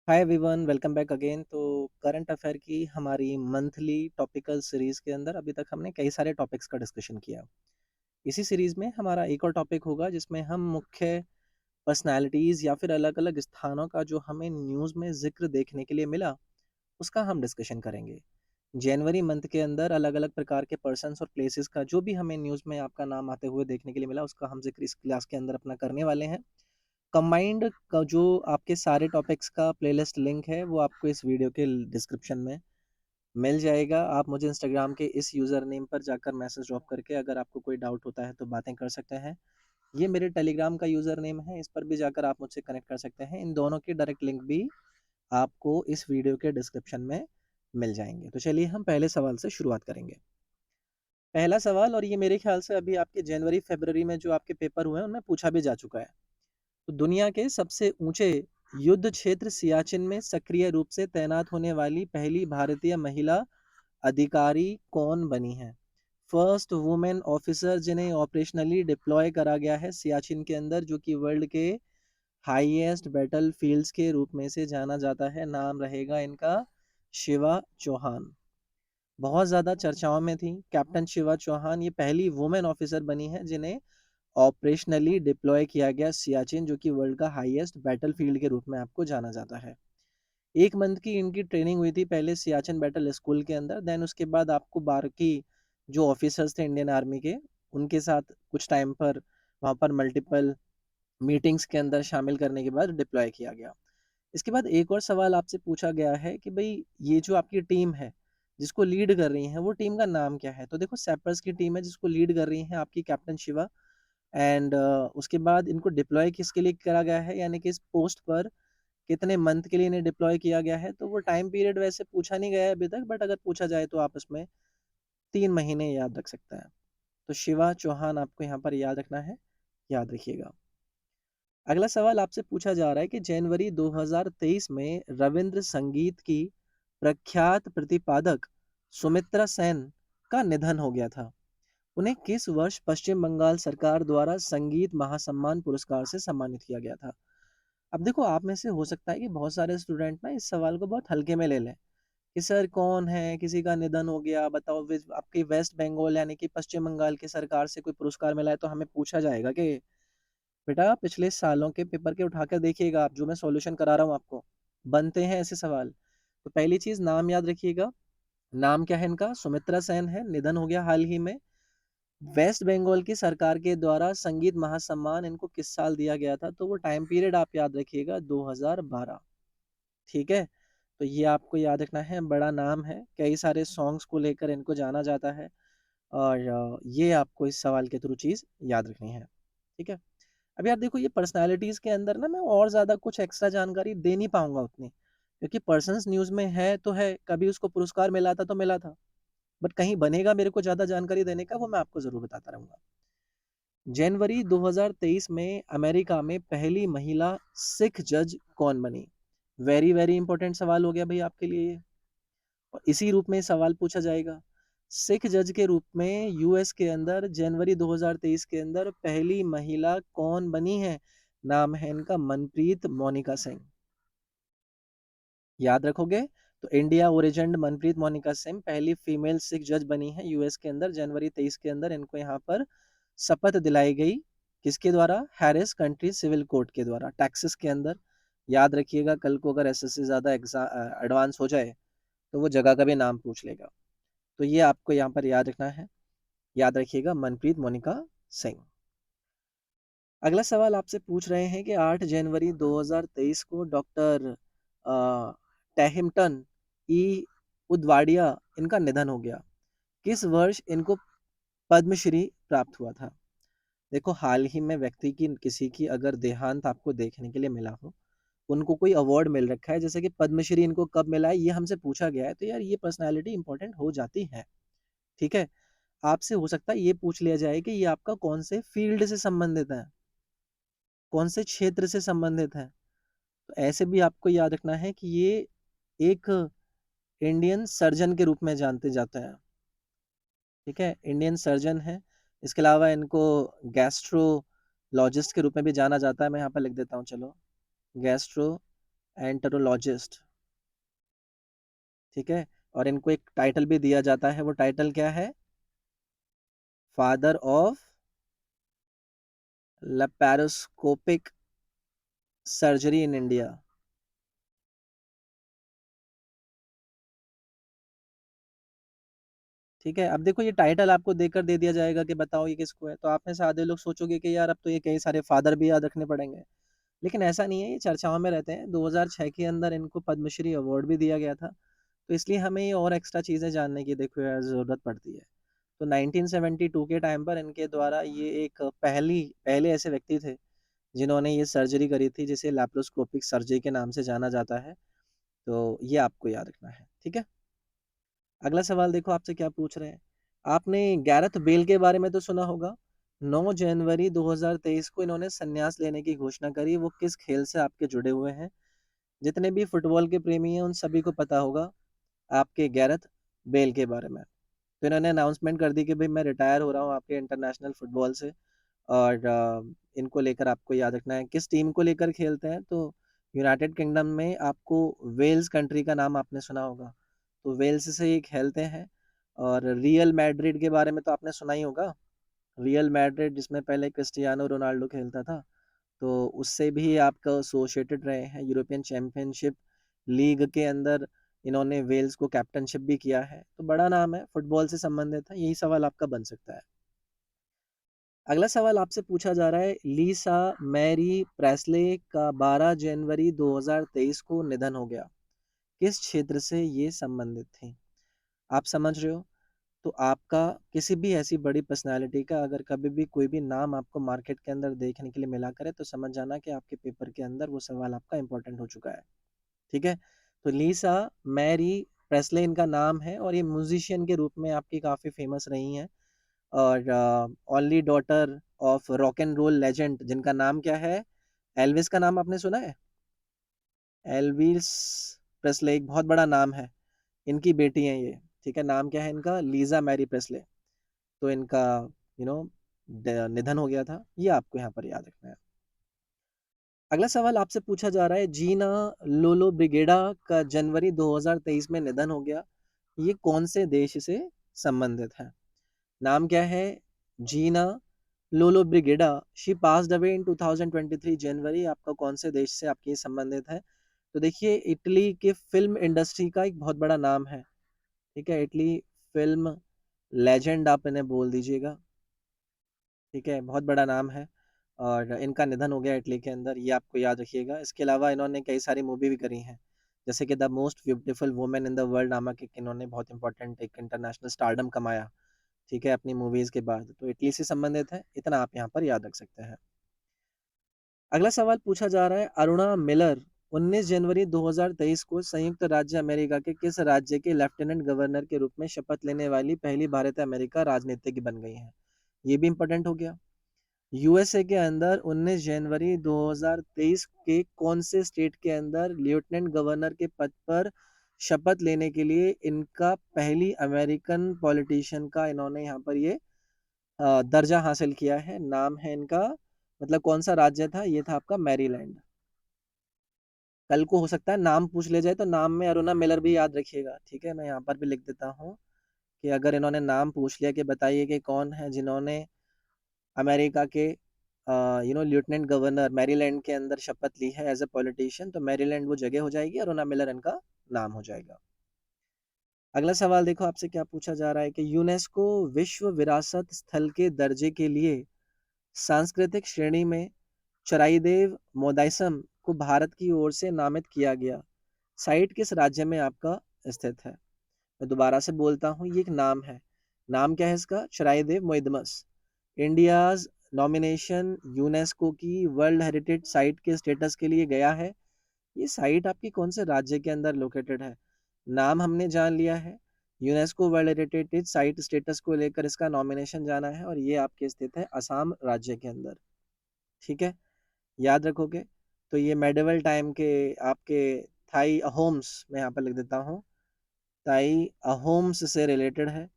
Hi everyone, welcome back again. तो current affair की हमारी मंथली टॉपिकल सीरीज के अंदर अभी तक हमने कई सारे टॉपिक्स का डिस्कशन किया। इसी सीरीज में हमारा एक और टॉपिक होगा जिसमें हम मुख्य पर्सनालिटीज़ या फिर अलग अलग स्थानों का जो हमें न्यूज़ में जिक्र देखने के लिए मिला उसका हम डिस्कशन करेंगे। जनवरी मंथ के अंदर अलग अलग प्रकार के पर्सन्स और प्लेसेस का जो भी हमें न्यूज़ में आपका नाम आते हुए देखने के लिए मिला उसका हम जिक्र इस क्लास के अंदर अपना करने वाले हैं। कंबाइंड का जो आपके सारे टॉपिक्स का प्लेलिस्ट लिंक है वो आपको इस वीडियो के डिस्क्रिप्शन में मिल जाएगा। आप मुझे इंस्टाग्राम के इस यूज़र नेम पर जाकर मैसेज ड्रॉप करके अगर आपको कोई डाउट होता है तो बातें कर सकते हैं। ये मेरे टेलीग्राम का यूज़र नेम है, इस पर भी जाकर आप मुझसे कनेक्ट कर सकते हैं। इन दोनों के डायरेक्ट लिंक भी आपको इस वीडियो के डिस्क्रिप्शन में मिल जाएंगे। तो चलिए हम पहले सवाल से शुरुआत करेंगे। पहला सवाल, और ये मेरे ख्याल से अभी आपके जनवरी फरवरी में जो आपके पेपर हुए हैं उनमें पूछा भी जा चुका है। तो दुनिया के सबसे ऊंचे युद्ध क्षेत्र सियाचिन में सक्रिय रूप से तैनात होने वाली पहली भारतीय महिला अधिकारी कौन बनी है? फर्स्ट वुमेन ऑफिसर जिन्हें ऑपरेशनली डिप्लॉय करा गया है सियाचिन के अंदर, जो कि वर्ल्ड के हाईएस्ट बैटल फील्ड्स के रूप में से जाना जाता है। नाम रहेगा इनका शिवा चौहान। बहुत ज़्यादा चर्चाओं में थी। कैप्टन शिवा चौहान ये पहली वुमेन ऑफिसर बनी है जिन्हें ऑपरेशनली डिप्लॉय किया गया सियाचिन, जो कि वर्ल्ड का हाईएस्ट बैटल फील्ड के रूप में आपको जाना जाता है। 1 मंथ की इनकी ट्रेनिंग हुई थी पहले सियाचिन बैटल स्कूल के अंदर। देन उसके बाद आपको बाकी जो ऑफिसर्स थे इंडियन आर्मी के, उनके साथ कुछ टाइम पर वहाँ पर मल्टीपल मीटिंग्स के अंदर शामिल करने के बाद डिप्लॉय किया गया। इसके बाद एक और सवाल आपसे पूछा गया है कि भाई ये जो आपकी टीम है जिसको लीड कर रही है वो टीम का नाम क्या है? तो देखो, सैपर्स की टीम है जिसको लीड कर रही है आपकी कैप्टन शिवा। एंड उसके बाद इनको डिप्लॉय किसके लिए करा गया है, यानी कि इस पोस्ट पर कितने मंथ के लिए इन्हें डिप्लॉय किया गया है? तो वो टाइम पीरियड वैसे पूछा नहीं गया है अभी तक, बट अगर पूछा जाए तो आप उसमें 3 महीने याद रख सकते हैं। तो शिवा चौहान आपको यहाँ पर याद रखना है, याद रखिएगा। अगला सवाल आपसे पूछा जा रहा है कि जनवरी 2023 में रविंद्र संगीत की प्रख्यात प्रतिपादक सुमित्रा सेन का निधन हो गया था। उन्हें किस वर्ष पश्चिम बंगाल सरकार द्वारा संगीत महासम्मान पुरस्कार से सम्मानित किया गया था? अब देखो, आप में से हो सकता है कि बहुत सारे स्टूडेंट ना इस सवाल को बहुत हल्के में ले लें कि सर कौन है, किसी का निधन हो गया, बताओ। आपके वेस्ट बंगाल यानी कि पश्चिम बंगाल की सरकार से कोई पुरस्कार मिला है तो हमें पूछा जाएगा कि बेटा पिछले सालों के पेपर के उठाकर देखिएगा, आप जो मैं सॉल्यूशन करा रहा हूँ आपको, बनते हैं ऐसे सवाल। तो पहली चीज नाम याद रखिएगा। नाम क्या है इनका? सुमित्रा सेन है, निधन हो गया हाल ही में। वेस्ट बंगाल की सरकार के द्वारा संगीत महासम्मान इनको किस साल दिया गया था? तो वो टाइम पीरियड आप याद रखिएगा, 2012। ठीक है, तो ये आपको याद रखना है। बड़ा नाम है, कई सारे सॉन्ग्स को लेकर इनको जाना जाता है। और ये आपको इस सवाल के थ्रू चीज़ याद रखनी है। ठीक है। अब यार देखो, ये पर्सनालिटीज़ के अंदर ना मैं और ज़्यादा कुछ एक्स्ट्रा जानकारी दे नहीं पाऊंगा उतनी, क्योंकि पर्सन्स न्यूज़ में है तो है, कभी उसको पुरस्कार मिला था तो मिला था, बट कहीं बनेगा मेरे को ज़्यादा जानकारी देने का, वो मैं आपको ज़रूर बताता रहूँगा। जनवरी 2023 में अमेरिका में पहली महिला सिख जज कौन बनी? वेरी वेरी इंपॉर्टेंट सवाल हो गया भाई आपके लिए ये, और इसी रूप में सवाल पूछा जाएगा। सिख जज के रूप में यूएस के अंदर जनवरी 2023 के अंदर पहली महिला कौन बनी है? नाम है इनका मनप्रीत मोनिका सिंह। याद रखोगे? तो इंडिया ओरिजिन्ड मनप्रीत मोनिका सिंह पहली फीमेल सिख जज बनी है यूएस के अंदर जनवरी 23 के अंदर। इनको यहाँ पर शपथ दिलाई गई, किसके द्वारा? हैरिस कंट्री सिविल कोर्ट के द्वारा, टेक्सास के अंदर। याद रखिएगा, कल को अगर एसएससी ज़्यादा एडवांस हो जाए तो वो जगह का भी नाम पूछ लेगा। तो ये आपको यहाँ पर याद रखना है, याद रखिएगा, मनप्रीत मोनिका सिंह। अगला सवाल आपसे पूछ रहे हैं कि 8 जनवरी 2023 को डॉक्टर टैहिम्टन ई उदवाडिया इनका निधन हो गया। किस वर्ष इनको पद्मश्री प्राप्त हुआ था? देखो, हाल ही में व्यक्ति की किसी की अगर देहांत आपको देखने के लिए मिला हो, उनको कोई अवार्ड मिल रखा है, जैसे कि पद्मश्री इनको कब मिला है ये हमसे पूछा गया है, तो यार ये पर्सनैलिटी इंपॉर्टेंट हो जाती है। ठीक है। आपसे हो सकता है ये पूछ लिया जाए कि ये आपका कौन से फील्ड से संबंधित है, कौन से क्षेत्र से संबंधित है। तो ऐसे भी आपको याद रखना है कि ये एक इंडियन सर्जन के रूप में जानते जाते हैं। ठीक है, इंडियन सर्जन है। इसके अलावा इनको गैस्ट्रोलॉजिस्ट के रूप में भी जाना जाता है। मैं यहाँ पर लिख देता हूँ, चलो, गैस्ट्रो एंटरोलॉजिस्ट, ठीक है। और इनको एक टाइटल भी दिया जाता है, वो टाइटल क्या है? Father of laparoscopic surgery in India. ठीक है, अब देखो ये टाइटल आपको देकर दे दिया जाएगा कि बताओ ये किसको है, तो आप में से आधे लोग सोचोगे कि यार अब तो ये कई सारे फादर भी याद रखने पड़ेंगे, लेकिन ऐसा नहीं है, ये चर्चाओं में रहते हैं। 2006 के अंदर इनको पद्मश्री अवार्ड भी दिया गया था, तो इसलिए हमें ये और एक्स्ट्रा चीज़ें जानने की देखो यार ज़रूरत पड़ती है। तो 1972 के टाइम पर इनके द्वारा ये एक पहले ऐसे व्यक्ति थे जिन्होंने ये सर्जरी करी थी, जिसे लैप्रोस्कोपिक सर्जरी के नाम से जाना जाता है। तो ये आपको याद रखना है, ठीक है। अगला सवाल देखो आपसे क्या पूछ रहे हैं। आपने गैरेथ बेल के बारे में तो सुना होगा। 9 जनवरी 2023 को इन्होंने संन्यास लेने की घोषणा करी। वो किस खेल से आपके जुड़े हुए हैं? जितने भी फुटबॉल के प्रेमी हैं उन सभी को पता होगा आपके गैरेथ बेल के बारे में। तो इन्होंने अनाउंसमेंट कर दी कि भाई मैं रिटायर हो रहा हूँ आपके इंटरनेशनल फुटबॉल से। और इनको लेकर आपको याद रखना है किस टीम को लेकर खेलते हैं। तो यूनाइटेड किंगडम में आपको वेल्स कंट्री का नाम आपने सुना होगा, तो वेल्स से ये खेलते हैं। और रियल मैड्रिड के बारे में तो आपने सुना ही होगा। रियल मैड्रिड जिसमें पहले क्रिस्टियानो रोनाल्डो खेलता था, तो उससे भी आपका एसोसिएटेड रहे हैं। यूरोपियन चैंपियनशिप लीग के अंदर इन्होंने वेल्स को कैप्टनशिप भी किया है, तो बड़ा नाम है, फुटबॉल से संबंधित है। यही सवाल आपका बन सकता है। अगला सवाल आपसे पूछा जा रहा है, लीसा मैरी प्रेस्ले का 12 जनवरी 2023 को निधन हो गया। किस क्षेत्र से ये संबंधित थी? आप समझ रहे हो? तो आपका किसी भी ऐसी बड़ी पर्सनालिटी का अगर कभी भी कोई भी नाम आपको मार्केट के अंदर देखने के लिए मिला करे, तो समझ जाना कि आपके पेपर के अंदर वो सवाल आपका इंपॉर्टेंट हो चुका है, ठीक है। तो लीसा मैरी प्रेस्ले इनका नाम है, और ये म्यूजिशियन के रूप में आपकी काफ़ी फेमस रही हैं। और only daughter of rock and roll legend जिनका नाम क्या है? एल्विस का नाम आपने सुना है? एल्विस प्रेस्ले एक बहुत बड़ा नाम है, इनकी बेटी हैं ये, ठीक है। नाम क्या है इनका? Lisa Marie Presley. तो इनका यू नो निधन हो गया था, ये आपको यहाँ पर याद रखना है। अगला सवाल आपसे पूछा जा रहा है, जीना लोलो ब्रिगेडा का जनवरी 2023 में निधन हो गया, ये कौन से देश से संबंधित है? नाम क्या है? जीना लोलो ब्रिगेडा। शी पास्ड अवे इन 2023 जनवरी। आपका कौन से देश से आपकी संबंधित है? तो देखिए इटली के फिल्म इंडस्ट्री का एक बहुत बड़ा नाम है, ठीक है। इटली फिल्म लेजेंड आप इन्हें बोल दीजिएगा, ठीक है, बहुत बड़ा नाम है। और इनका निधन हो गया इटली के अंदर, ये आपको याद रखिएगा। इसके अलावा इन्होंने कई सारी मूवी भी करी हैं, जैसे कि the most beautiful women in the world नामक एक इन्होंने बहुत इंपॉर्टेंट एक इंटरनेशनल स्टारडम कमाया, ठीक है, अपनी मूवीज़ के बाद। तो इटली से संबंधित है, इतना आप यहाँ पर याद रख सकते हैं। अगला सवाल पूछा जा रहा है, अरुणा मिलर 19 जनवरी 2023 को संयुक्त राज्य अमेरिका के किस राज्य के लेफ्टिनेंट गवर्नर के रूप में शपथ लेने वाली पहली भारतीय अमेरिका राजनीतिक बन गई हैं? ये भी इंपॉर्टेंट हो गया। यूएसए के अंदर 19 जनवरी 2023 के कौन से स्टेट के अंदर लेफ्टिनेंट गवर्नर के पद पर शपथ लेने के लिए इनका पहली अमेरिकन पॉलिटिशियन का इन्होंने यहाँ पर ये दर्जा हासिल किया है? नाम है इनका, मतलब कौन सा राज्य था? ये था आपका मैरीलैंड। कल को हो सकता है नाम पूछ ले जाए, तो नाम में अरुणा मिलर भी याद रखिएगा, ठीक है। मैं यहाँ पर भी लिख देता हूँ कि अगर इन्होंने नाम पूछ लिया कि बताइए कि कौन है जिन्होंने अमेरिका के लेफ्टिनेंट गवर्नर मैरीलैंड के अंदर शपथ ली है एज अ पॉलिटिशियन, तो मैरीलैंड वो जगह हो जाएगी, अरुणा मिलर इनका नाम हो जाएगा। अगला सवाल देखो आपसे क्या पूछा जा रहा है कि यूनेस्को विश्व विरासत स्थल के दर्जे के लिए सांस्कृतिक श्रेणी में चराइदेव मोदाइसम को भारत की ओर से नामित किया गया। साइट किस राज्य में आपका स्थित है? मैं दोबारा से बोलता हूँ, ये एक नाम है। नाम क्या है इसका? चराइदेव मोइदमस। इंडियाज नॉमिनेशन यूनेस्को की वर्ल्ड हेरिटेज साइट के स्टेटस के लिए गया है। ये साइट आपकी कौन से राज्य के अंदर लोकेटेड है? नाम हमने जान लिया है, UNESCO world heritage site status को लेकर इसका नॉमिनेशन जाना है, और ये आपके स्थित है असम राज्य के अंदर, ठीक है, याद रखोगे। तो ये मेडिवल टाइम के आपके थाई अहोम्स, मैं यहाँ पर लिख देता हूँ, थाई अहोम्स से रिलेटेड है,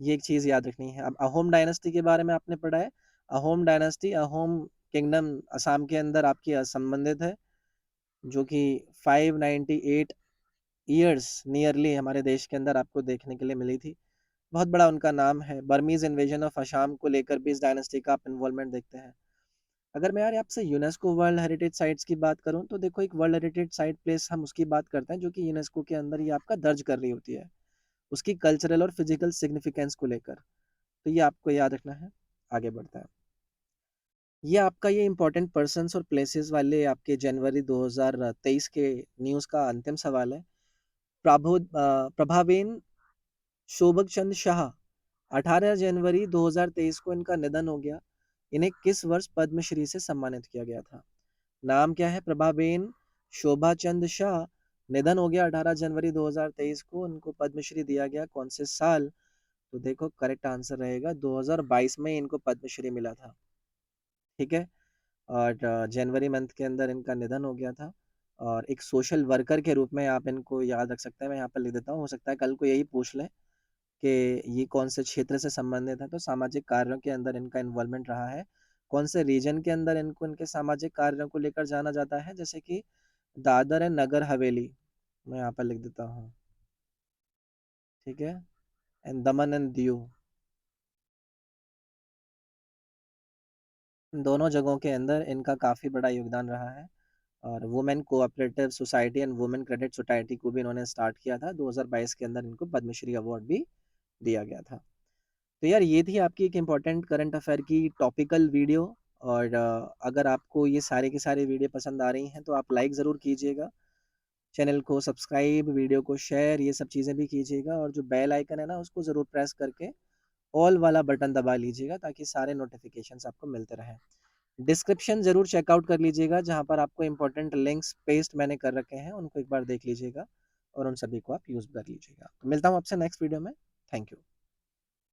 ये एक चीज़ याद रखनी है। अब अहोम डायनेस्टी के बारे में आपने पढ़ा है। अहोम डायनेस्टी, अहोम किंगडम असम के अंदर आपकी संबंधित है। जो कि 598 ईयर्स नियरली हमारे देश के अंदर आपको देखने के लिए मिली थी। बहुत बड़ा उनका नाम है। बर्मीज़ इन्वेजन ऑफ असम को लेकर भी इस डायनेस्टी का आप इन्वॉल्वमेंट देखते हैं। अगर मैं यार आपसे यूनेस्को वर्ल्ड हेरिटेज साइट्स की बात करूँ, तो देखो एक वर्ल्ड हेरिटेज साइट प्लेस हम उसकी बात करते हैं जो कि यूनेस्को के अंदर ये आपका दर्ज कर रही होती है, उसकी कल्चरल और फिजिकल सिग्निफिकेंस को लेकर। तो ये आपको याद रखना है। आगे बढ़ते हैं। ये आपका ये इंपॉर्टेंट पर्सन्स और प्लेसेस वाले आपके जनवरी 2023 के न्यूज़ का अंतिम सवाल है। प्रभावेन शोभक चंद शाह 18 जनवरी 2023 को इनका निधन हो गया। इन्हें किस वर्ष पद्मश्री से सम्मानित किया गया था? नाम क्या है? प्रभाबेन शोभा चंद शाह। निधन हो गया 18 जनवरी 2023 को। इनको पद्मश्री दिया गया कौन से साल? तो देखो करेक्ट आंसर रहेगा 2022 में इनको पद्मश्री मिला था। ठीक है। और जनवरी मंथ के अंदर इनका निधन हो गया था। और एक सोशल वर्कर के रूप में आप इनको याद रख सकते हैं। मैं यहाँ पर लिख देता हूँ, हो सकता है कल को यही पूछ ले कि ये कौन से क्षेत्र से संबंधित है, तो सामाजिक कार्यों के अंदर इनका इन्वॉल्वमेंट रहा है। कौन से रीजन के अंदर इनको इनके सामाजिक कार्यों को लेकर जाना जाता है? जैसे कि दादर एंड नगर हवेली, मैं यहाँ पर लिख देता हूँ। ठीक है। एंड दमन एंड दीव, इन दोनों जगहों के अंदर इनका काफ़ी बड़ा योगदान रहा है। और women cooperative society and women credit society को भी इन्होंने स्टार्ट किया था। 2022 के अंदर इनको पद्मश्री अवार्ड भी दिया गया था। तो यार ये थी आपकी एक इम्पॉर्टेंट करंट अफेयर की टॉपिकल वीडियो। और अगर आपको ये सारे के सारे वीडियो पसंद आ रही हैं तो आप लाइक ज़रूर कीजिएगा, चैनल को सब्सक्राइब, वीडियो को शेयर, ये सब चीज़ें भी कीजिएगा। और जो बेल आइकन है ना, उसको ज़रूर प्रेस करके ऑल वाला बटन दबा लीजिएगा ताकि सारे नोटिफिकेशंस आपको मिलते रहें। डिस्क्रिप्शन ज़रूर चेकआउट कर लीजिएगा, जहाँ पर आपको इंपॉर्टेंट लिंक्स पेस्ट मैंने कर रखे हैं, उनको एक बार देख लीजिएगा और उन सभी को आप यूज़ कर लीजिएगा। तो मिलता हूँ आपसे नेक्स्ट वीडियो में। Thank you.